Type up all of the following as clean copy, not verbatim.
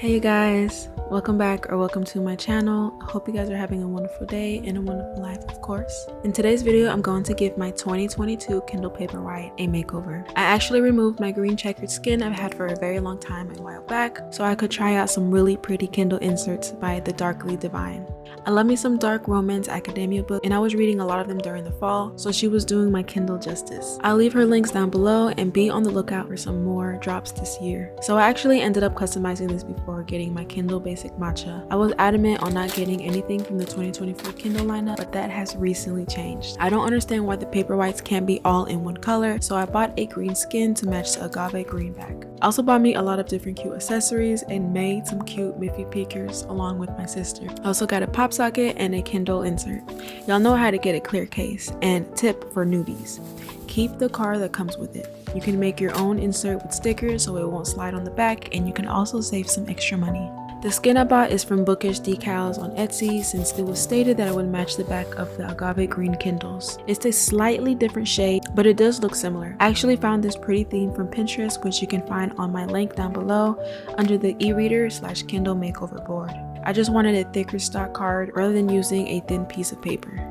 Hey you guys, welcome back or welcome to my channel. I hope you guys are having a wonderful day and a wonderful life, of course. In today's video, I'm going to give my 2022 Kindle Paperwhite a makeover. I actually removed my green checkered skin I've had for a very long time a while back so I could try out some really pretty Kindle inserts by 𝓕𝓸𝓵𝓵𝓬𝓀. I love me some dark romance academia books and I was reading a lot of them during the fall, so she was doing my Kindle justice. I'll leave her links down below and be on the lookout for some more drops this year. So I actually ended up customizing this before getting my Kindle basic matcha. I was adamant on not getting anything from the 2024 Kindle lineup, but that has recently changed. I don't understand why the paperwhites can't be all in one color, so I bought a green skin to match the agave green back. I also bought me a lot of different cute accessories and made some cute miffy pickers along with my sister. I also got a Popsocket and a Kindle insert. Y'all know how to get a clear case. And tip for newbies, keep the card that comes with it. You can make your own insert with stickers so it won't slide on the back, and you can also save some extra money. The skin I bought is from bookish decals on Etsy since it was stated that it would match the back of the agave green Kindles. It's a slightly different shade, but it does look similar. I actually found this pretty theme from Pinterest, which you can find on my link down below under the e-reader/Kindle makeover board. I just wanted a thicker stock card rather than using a thin piece of paper.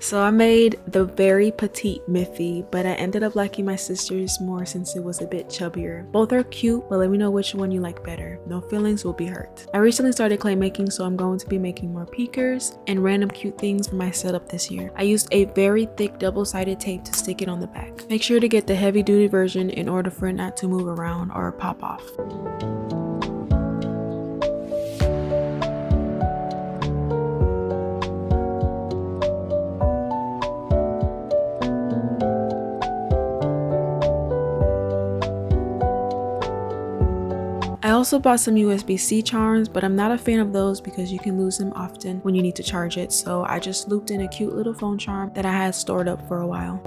So I made the very petite miffy, but I ended up liking my sister's more since it was a bit chubbier. Both are cute, but let me know which one you like better. No feelings will be hurt. I recently started clay making, so I'm going to be making more peekers and random cute things for my setup this year. I used a very thick double-sided tape to stick it on the back. Make sure to get the heavy-duty version in order for it not to move around or pop off. I also bought some USB-C charms, but I'm not a fan of those because you can lose them often when you need to charge it, so I just looped in a cute little phone charm that I had stored up for a while.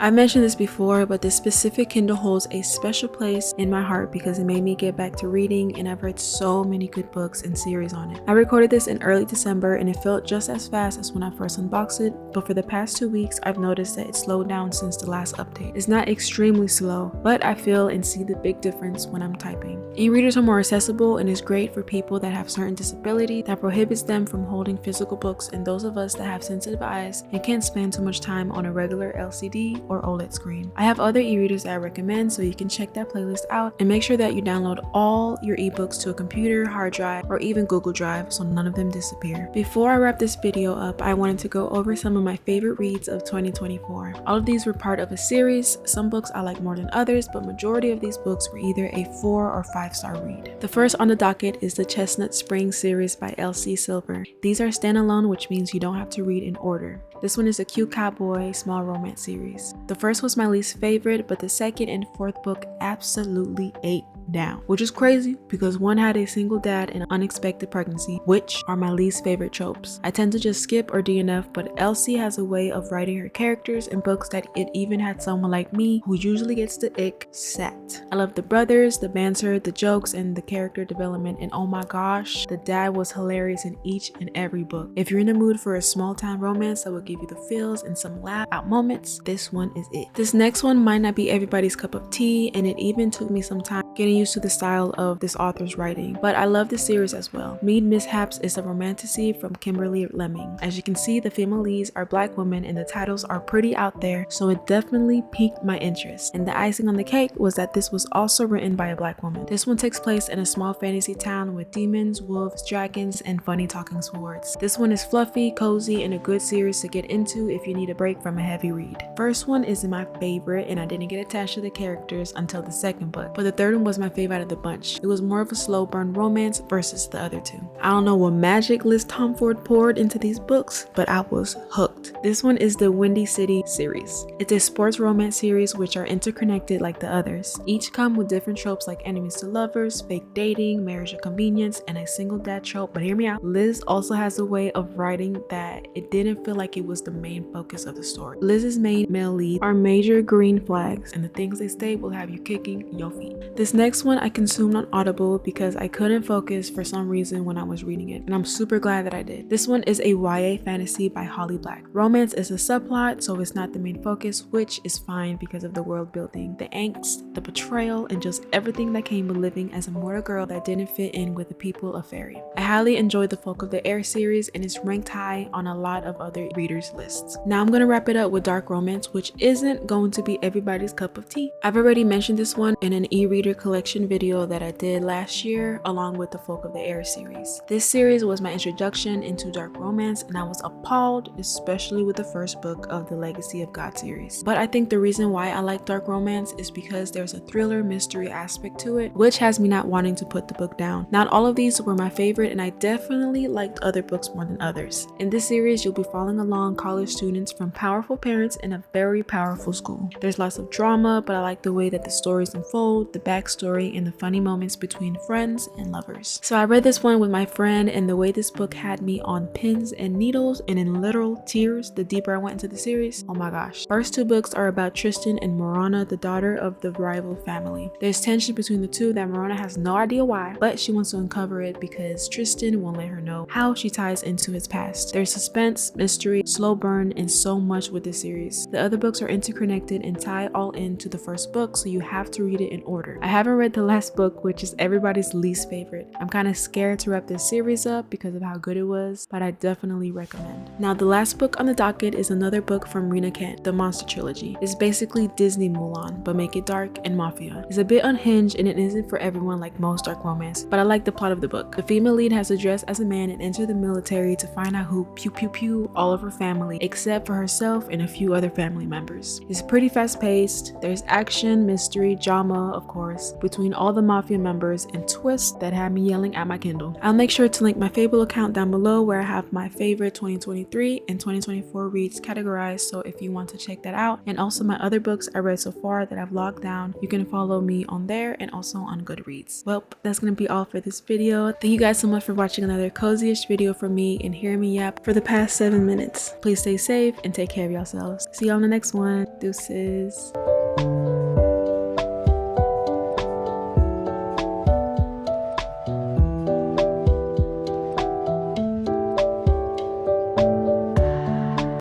I mentioned this before, but this specific Kindle holds a special place in my heart because it made me get back to reading, and I've read so many good books and series on it. I recorded this in early December and it felt just as fast as when I first unboxed it, but for the past 2 weeks I've noticed that it slowed down since the last update. It's not extremely slow, but I feel and see the big difference when I'm typing. E-readers are more accessible and is great for people that have certain disability that prohibits them from holding physical books, and those of us that have sensitive eyes and can't spend too much time on a regular LCD or OLED screen. I have other e-readers that I recommend, so you can check that playlist out and make sure that you download all your ebooks to a computer, hard drive, or even Google Drive so none of them disappear. Before I wrap this video up, I wanted to go over some of my favorite reads of 2024. All of these were part of a series. Some books I like more than others, but majority of these books were either a 4- or 5-star read. The first on the docket is the Chestnut Spring series by L.C. Silver. These are standalone, which means you don't have to read in order. This one is a cute cowboy small romance series. The first was my least favorite, but the second and fourth book absolutely ate down, which is crazy because one had a single dad and an unexpected pregnancy, which are my least favorite tropes. I tend to just skip or DNF, but Elsie has a way of writing her characters in books that it even had someone like me, who usually gets the ick, set. I love the brothers, the banter, the jokes, and the character development, and oh my gosh, the dad was hilarious in each and every book. If you're in the mood for a small town romance that will give you the feels and some laugh out moments, this one is it. This next one might not be everybody's cup of tea, and it even took me some time getting used to the style of this author's writing, but I love this series as well. Mead Mishaps is a romantasy from 𝓻𝓮𝓪𝓭𝓲𝓷𝓰. As you can see, the female leads are black women and the titles are pretty out there, so it definitely piqued my interest. And the icing on the cake was that this was also written by a black woman. This one takes place in a small fantasy town with demons, wolves, dragons, and funny talking swords. This one is fluffy, cozy, and a good series to get into if you need a break from a heavy read. First one is my favorite, and I didn't get attached to the characters until the second book, but the third one was my my fave out of the bunch. It was more of a slow burn romance versus the other two. I don't know what magic Liz Tomford poured into these books, but I was hooked. This one is the Windy City series. It's a sports romance series which are interconnected like the others. Each come with different tropes like enemies to lovers, fake dating, marriage of convenience, and a single dad trope. But hear me out, Liz also has a way of writing that it didn't feel like it was the main focus of the story. Liz's main male lead are major green flags, and the things they say will have you kicking your feet. This next one I consumed on Audible because I couldn't focus for some reason when I was reading it, and I'm super glad that I did. This one is a YA fantasy by Holly Black. Romance is a subplot, so it's not the main focus, which is fine because of the world building, the angst, the betrayal, and just everything that came with living as a mortal girl that didn't fit in with the people of Fairy. I highly enjoyed the 𝓻𝓱𝓷𝓵𝓰 series, and it's ranked high on a lot of other readers' lists. Now I'm gonna wrap it up with dark romance, which isn't going to be everybody's cup of tea. I've already mentioned this one in an e-reader collection video that I did last year along with the 𝓻𝓱𝓷𝓵𝓰 series. This series was my introduction into dark romance, and I was appalled, especially with the first book of the Legacy of God series. But I think the reason why I like dark romance is because there's a thriller mystery aspect to it, which has me not wanting to put the book down. Not all of these were my favorite, and I definitely liked other books more than others. In this series, you'll be following along college students from powerful parents in a very powerful school. There's lots of drama, but I like the way that the stories unfold, the backstory, and the funny moments between friends and lovers. So I read this one with my friend, and the way this book had me on pins and needles and in literal tears the deeper I went into the series, oh my gosh. First two books are about Tristan and Marana, the daughter of the rival family. There's tension between the two that Marana has no idea why, but she wants to uncover it because Tristan won't let her know how she ties into his past. There's suspense, mystery, slow burn, and so much with this series. The other books are interconnected and tie all into the first book, so you have to read it in order. I haven't read the last book, which is everybody's least favorite. I'm kind of scared to wrap this series up because of how good it was, but I definitely recommend. Now the last book on the docket is another book from 𝓕𝓸𝓾𝓻, the Monster Trilogy. It's basically Disney Mulan, but make it dark and mafia. It's a bit unhinged and it isn't for everyone like most dark romance, but I like the plot of the book. The female lead has to dress as a man and enter the military to find out who pew pew pew all of her family, except for herself and a few other family members. It's pretty fast paced. There's action, mystery, drama, of course, between all the mafia members, and twists that had me yelling at my Kindle. I'll make sure to link my Fable account down below where I have my favorite 2023 and 2024 reads categorized, so if you want to check that out, and also my other books I read so far that I've logged down, you can follow me on there and also on Goodreads. Well, that's gonna be all for this video. Thank you guys so much for watching another cozy-ish video from me and hearing me yap for the past 7 minutes. Please stay safe and take care of yourselves. See you on the next one. Deuces.